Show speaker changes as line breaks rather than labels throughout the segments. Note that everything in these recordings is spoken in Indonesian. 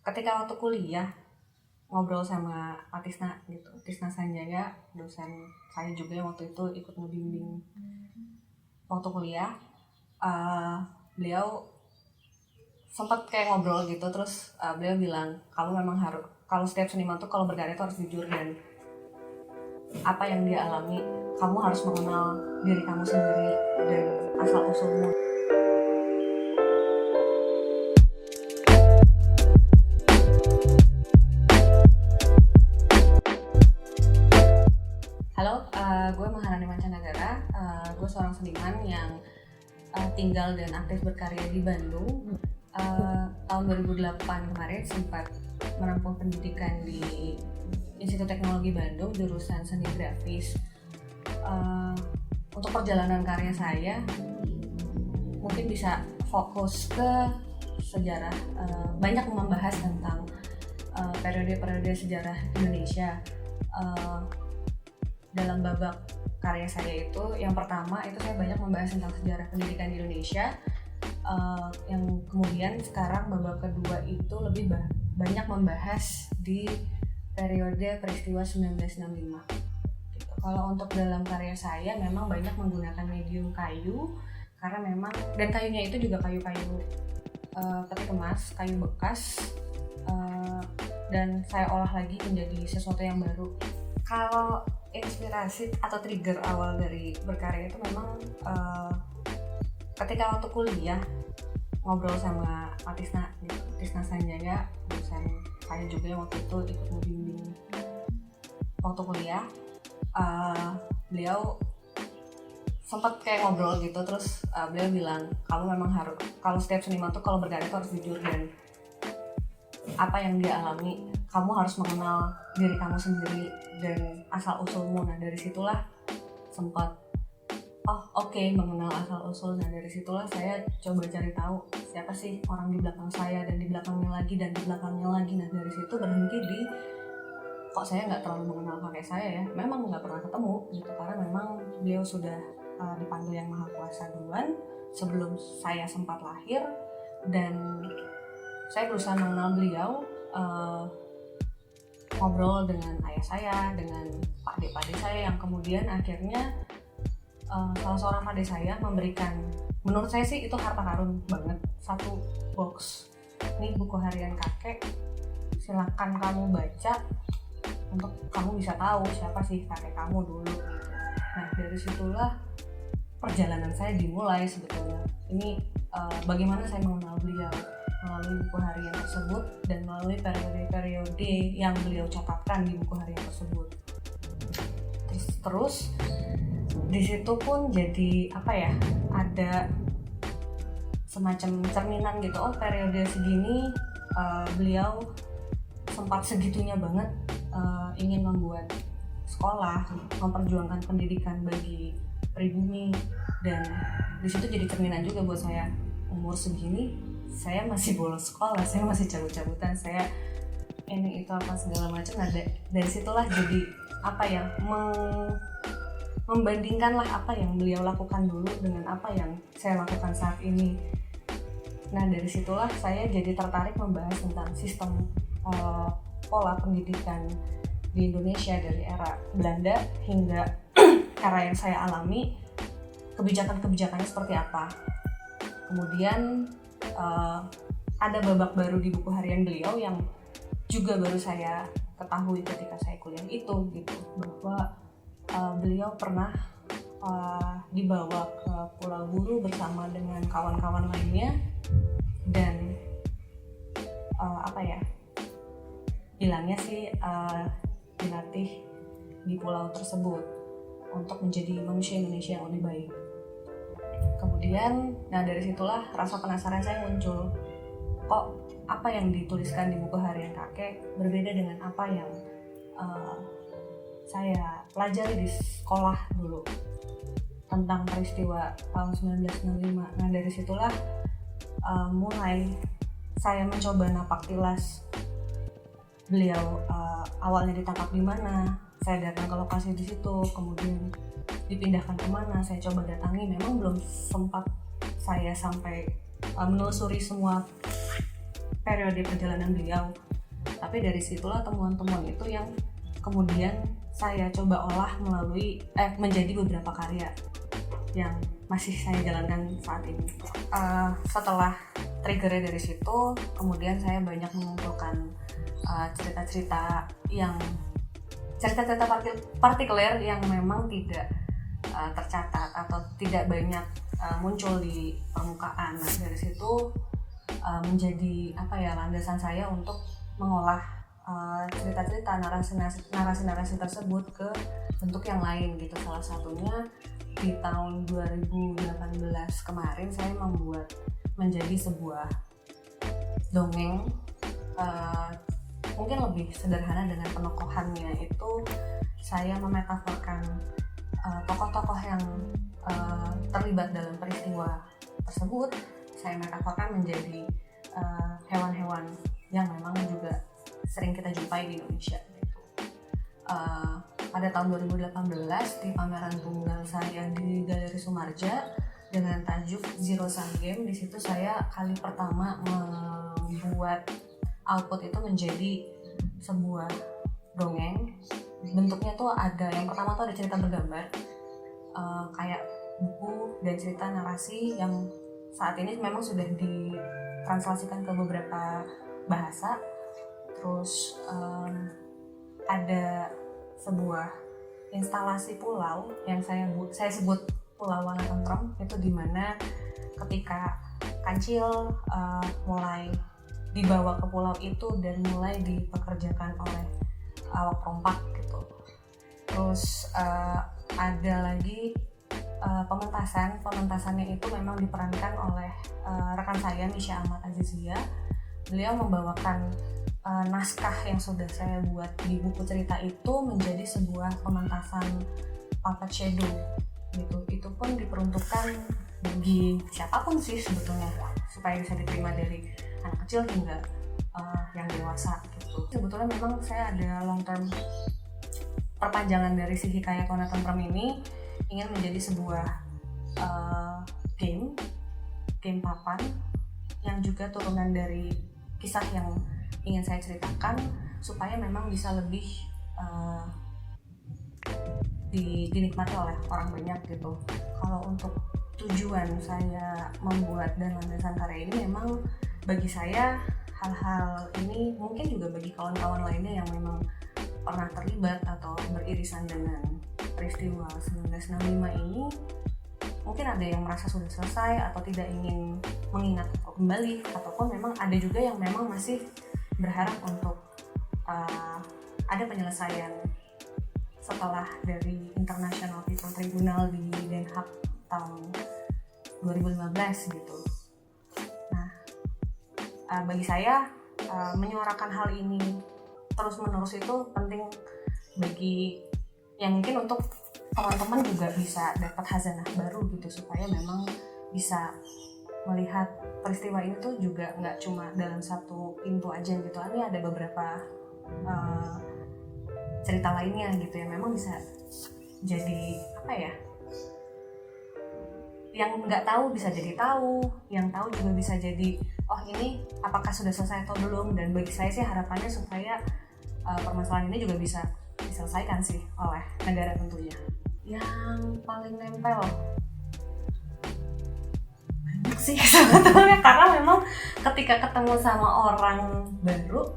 ketika waktu kuliah ngobrol sama Pak Tisna gitu, Tisna Sanjaya, dosen saya juga yang waktu itu ikut ngebimbing waktu kuliah. Beliau sempat kayak ngobrol gitu, terus beliau bilang kamu memang harus, kalau setiap seniman tuh kalau berkarya tuh harus jujur, dan apa yang dia alami kamu harus mengenal diri kamu sendiri dan asal usulmu. Halo, gue Maharani Mancanagara. Gue seorang seniman yang tinggal dan aktif berkarya di Bandung. Tahun 2008 kemarin sempat menempuh pendidikan di Institut Teknologi Bandung, jurusan seni grafis. Untuk perjalanan karya saya mungkin bisa fokus ke sejarah, banyak membahas tentang periode-periode sejarah Indonesia. Dalam babak karya saya itu, yang pertama itu saya banyak membahas tentang sejarah pendidikan di Indonesia. Yang kemudian sekarang babak kedua itu lebih banyak membahas di periode peristiwa 1965 gitu. Kalau untuk dalam karya saya memang banyak menggunakan medium kayu, karena memang, dan kayunya itu juga kayu-kayu peti kemas, kayu bekas, dan saya olah lagi menjadi sesuatu yang baru. Kalau inspirasi atau trigger awal dari berkarya itu memang ketika waktu kuliah ngobrol sama Pak Tisna gitu, Tisna Sanjaya, dosen saya juga yang waktu itu ikut ngebimbing waktu kuliah. Beliau sempat kayak ngobrol gitu, terus beliau bilang kamu memang harus, kalau setiap seniman tuh kalau berkarya tuh harus jujur, dan apa yang dia alami kamu harus mengenal diri kamu sendiri dan asal usulmu. Nah dari situlah sempat mengenal asal usul. Nah dari situlah saya coba cari tahu siapa sih orang di belakang saya, dan di belakangnya lagi, dan di belakangnya lagi. Nah dari situ berhenti di kok saya nggak terlalu mengenal kakek saya ya, memang nggak pernah ketemu gitu, karena memang beliau sudah dipanggil Yang Maha Kuasa duluan sebelum saya sempat lahir, dan saya berusaha mengenal beliau, ngobrol dengan ayah saya, dengan pakde-pakde saya, yang kemudian akhirnya salah seorang pakde saya memberikan, menurut saya sih itu harta karun banget, satu box, ini buku harian kakek, silakan kamu baca untuk kamu bisa tahu siapa sih kakek kamu dulu. Nah dari situlah perjalanan saya dimulai sebetulnya. Ini bagaimana saya mengenal beliau melalui buku harian tersebut dan melalui periode-periode yang beliau catatkan di buku harian tersebut. Terus di situ pun jadi ada semacam cerminan gitu. Oh periode segini beliau sempat segitunya banget ingin membuat sekolah, memperjuangkan pendidikan bagi pribumi, dan di situ jadi cerminan juga buat saya. Umur segini saya masih bolos sekolah, saya masih cabut-cabutan, saya ini itu apa segala macam. Nah dari situlah jadi membandingkanlah apa yang beliau lakukan dulu dengan apa yang saya lakukan saat ini. Nah dari situlah saya jadi tertarik membahas tentang sistem pola pendidikan di Indonesia dari era Belanda hingga era yang saya alami, kebijakan-kebijakannya seperti apa. Kemudian ada babak baru di buku harian beliau yang juga baru saya ketahui ketika saya kuliah itu gitu, bahwa beliau pernah dibawa ke Pulau Buru bersama dengan kawan-kawan lainnya, dan bilangnya sih dilatih di pulau tersebut untuk menjadi manusia Indonesia yang lebih baik. Kemudian, nah dari situlah rasa penasaran saya muncul. Kok apa yang dituliskan di buku harian kakek berbeda dengan apa yang saya pelajari di sekolah dulu tentang peristiwa tahun 1965. Nah dari situlah mulai saya mencoba napak tilas beliau awalnya ditangkap di mana, saya datang ke lokasi di situ, kemudian dipindahkan kemana, saya coba datangi. Memang belum sempat saya sampai menelusuri semua periode perjalanan beliau. Tapi dari situlah temuan-temuan itu yang kemudian saya coba olah melalui menjadi beberapa karya yang masih saya jalankan saat ini. Setelah triggernya dari situ, kemudian saya banyak mengumpulkan cerita-cerita partikuler yang memang tidak tercatat atau tidak banyak muncul di permukaan. Nah, dari situ menjadi landasan saya untuk mengolah cerita-cerita, narasi-narasi tersebut ke bentuk yang lain gitu. Salah satunya di tahun 2018 kemarin saya membuat menjadi sebuah dongeng, mungkin lebih sederhana dengan penokohannya itu saya memetaforkan tokoh-tokoh yang terlibat dalam peristiwa tersebut. Saya metaforkan menjadi hewan-hewan yang memang juga sering kita jumpai di Indonesia gitu. Pada tahun 2018 di pameran tunggal saya di Galeri Sumarja dengan tajuk Zero Sum Game, di situ saya kali pertama membuat output itu menjadi sebuah dongeng. Bentuknya tuh ada, yang pertama tuh ada cerita bergambar, kayak buku dan cerita narasi yang saat ini memang sudah ditranslasikan ke beberapa bahasa. Terus ada sebuah instalasi pulau yang saya sebut Pulau Warna Tentrem, itu dimana ketika Kancil mulai dibawa ke pulau itu dan mulai dipekerjakan oleh awak rompak gitu. Terus ada lagi pementasannya itu memang diperankan oleh rekan saya Misha Ahmad Azizia. Beliau membawakan naskah yang sudah saya buat di buku cerita itu menjadi sebuah pementasan puppet shadow gitu. Itu pun diperuntukkan bagi siapapun sih sebetulnya, supaya bisa diterima dari anak kecil hingga yang dewasa gitu. Sebetulnya memang saya ada long term perpanjangan dari si Hikayat Warna Tentrem ini, ingin menjadi sebuah game papan yang juga turunan dari kisah yang ingin saya ceritakan, supaya memang bisa lebih dinikmati oleh orang banyak gitu. Kalau untuk tujuan saya membuat dan landasan karya ini, memang bagi saya hal-hal ini mungkin juga bagi kawan-kawan lainnya yang memang pernah terlibat atau beririsan dengan peristiwa 1965 ini, mungkin ada yang merasa sudah selesai atau tidak ingin mengingat kembali, ataupun memang ada juga yang memang masih berharap untuk ada penyelesaian setelah dari International People Tribunal di Den Haag tahun 2015 gitu. Nah, bagi saya menyuarakan hal ini terus-menerus itu penting bagi yang mungkin untuk teman-teman juga bisa dapat khazanah baru gitu, supaya memang bisa melihat peristiwa ini tuh juga nggak cuma dalam satu pintu aja gitu. Ini ada beberapa cerita lainnya gitu yang memang bisa jadi yang nggak tahu bisa jadi tahu, yang tahu juga bisa jadi oh ini apakah sudah selesai atau belum. Dan bagi saya sih harapannya supaya permasalahan ini juga bisa diselesaikan sih oleh negara tentunya. Yang paling nempel banyak sih sebetulnya, karena memang ketika ketemu sama orang baru,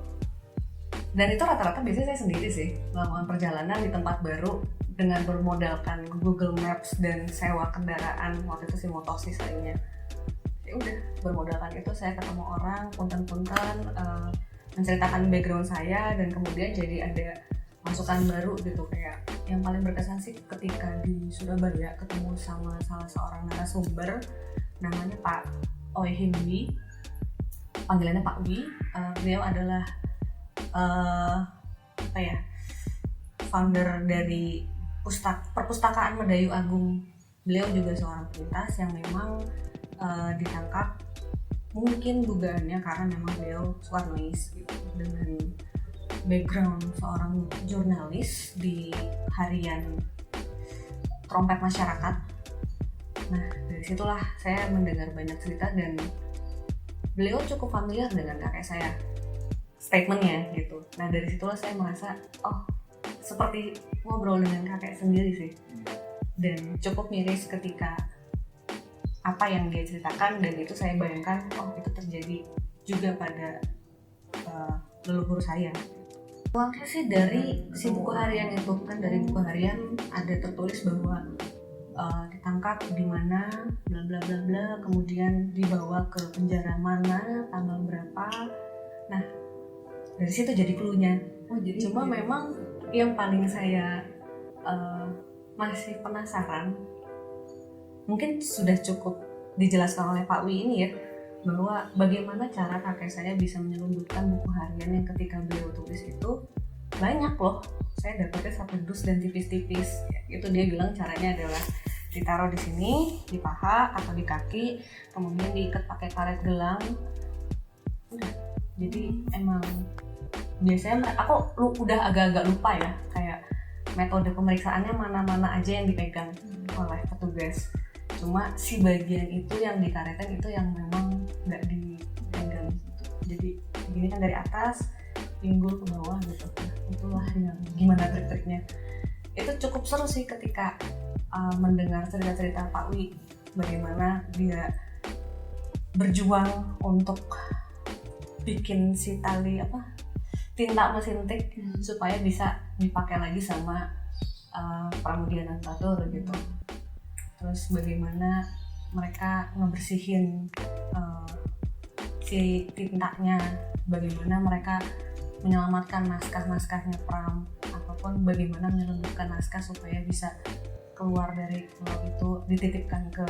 dan itu rata-rata biasanya saya sendiri sih melakukan perjalanan di tempat baru dengan bermodalkan Google Maps dan sewa kendaraan, waktu itu sih motosis lainnya. Ya udah, bermodalkan itu saya ketemu orang, punten-punten menceritakan background saya, dan kemudian jadi ada masukan baru gitu. Kayak yang paling berkesan sih ketika di Surabaya ketemu sama salah seorang narasumber namanya Pak Oehin Wi, panggilannya Pak Wi. Beliau adalah founder dari Perpustakaan Mendayu Agung. Beliau juga seorang penyintas yang memang ditangkap, mungkin dugaannya karena memang beliau suka nulis gitu, dengan background seorang jurnalis di harian Trompet Masyarakat. Nah, dari situlah saya mendengar banyak cerita, dan beliau cukup familiar dengan kakek saya, statementnya gitu. Nah dari situlah saya merasa oh seperti ngobrol dengan kakek sendiri sih, dan cukup miris ketika apa yang dia ceritakan, dan itu saya bayangkan oh itu terjadi juga pada leluhur saya. Awalnya sih dari si buku harian itu kan, dari buku harian ada tertulis bahwa ditangkap di mana bla bla bla bla, kemudian dibawa ke penjara mana tanggal berapa. Nah dari situ jadi clue-nya. Cuma memang yang paling saya masih penasaran, mungkin sudah cukup dijelaskan oleh Pak Wi ini ya, bahwa bagaimana cara kakek saya bisa menyelundupkan buku harian yang ketika beliau tulis itu banyak loh. Saya dapetnya satu dus dan tipis-tipis. Itu dia bilang caranya adalah ditaruh di sini, di paha atau di kaki, kemudian diikat pakai karet gelang. Udah. Jadi emang biasanya aku udah agak-agak lupa ya, kayak metode pemeriksaannya mana-mana aja yang dipegang oleh petugas. Cuma si bagian itu yang dikaretkan itu yang memang nggak dipegang gitu. Jadi begini kan dari atas pinggul ke bawah gitu. Itulah yang gimana trik-triknya. Itu cukup seru sih ketika mendengar cerita-cerita Pak Wi, bagaimana dia berjuang untuk bikin si tali tinta mesin tik supaya bisa dipakai lagi sama Pramudia Anantatur gitu. Terus bagaimana mereka ngebersihin si tintanya, bagaimana mereka menyelamatkan naskah-naskahnya Pram, ataupun bagaimana menyelundupkan naskah supaya bisa keluar dari pulau itu, dititipkan ke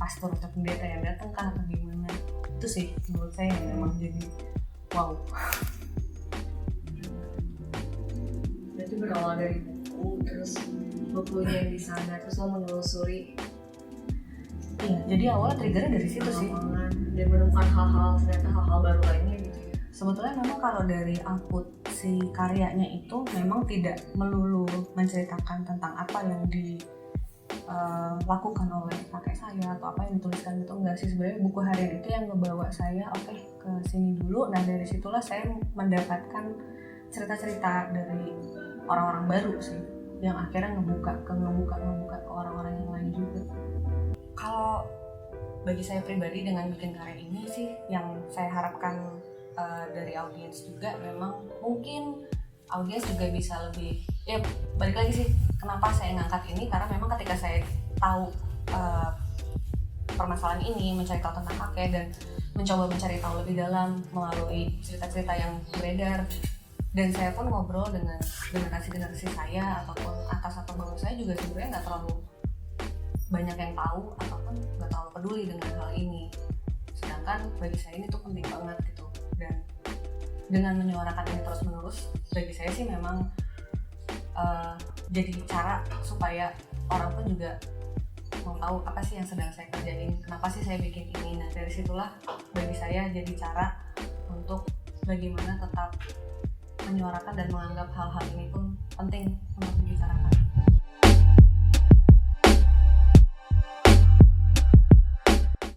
pastor atau pendeta yang datang kah atau gimana. Itu sih menurut saya yang memang jadi wow.
Berarti berawal dari buku, terus bukunya yang di sana, terus lo menelusuri.
Iya, jadi awalnya triggernya dari situ sih,
dan menemukan ternyata hal-hal baru lainnya gitu ya.
Sebetulnya memang kalau dari output si karyanya itu memang tidak melulu menceritakan tentang apa yang dilakukan oleh kakek saya atau apa yang dituliskan, itu enggak sih. Sebenarnya buku harian itu yang ngebawa saya ke sini dulu. Nah dari situlah saya mendapatkan cerita-cerita dari orang-orang baru sih, yang akhirnya ngebuka ke orang-orang yang lain juga. Kalau bagi saya pribadi dengan bikin karya ini sih, yang saya harapkan dari audiens juga, memang mungkin audiens juga bisa lebih, ya balik lagi sih kenapa saya ngangkat ini, karena memang ketika saya tahu permasalahan ini, mencari tahu tentang kakek dan mencoba mencari tahu lebih dalam melalui cerita-cerita yang beredar, dan saya pun ngobrol dengan generasi saya ataupun atas atau bawah saya juga sebenarnya nggak terlalu banyak yang tahu ataupun nggak terlalu peduli dengan hal ini, sedangkan bagi saya ini tuh penting banget gitu. Dan dengan menyuarakan ini terus menerus, bagi saya sih memang jadi cara supaya orang pun juga mau tahu apa sih yang sedang saya kerjain, kenapa sih saya bikin ini. Nah dari situlah bagi saya jadi cara untuk bagaimana tetap menyuarakan dan menganggap hal-hal ini pun penting untuk dibicarakan.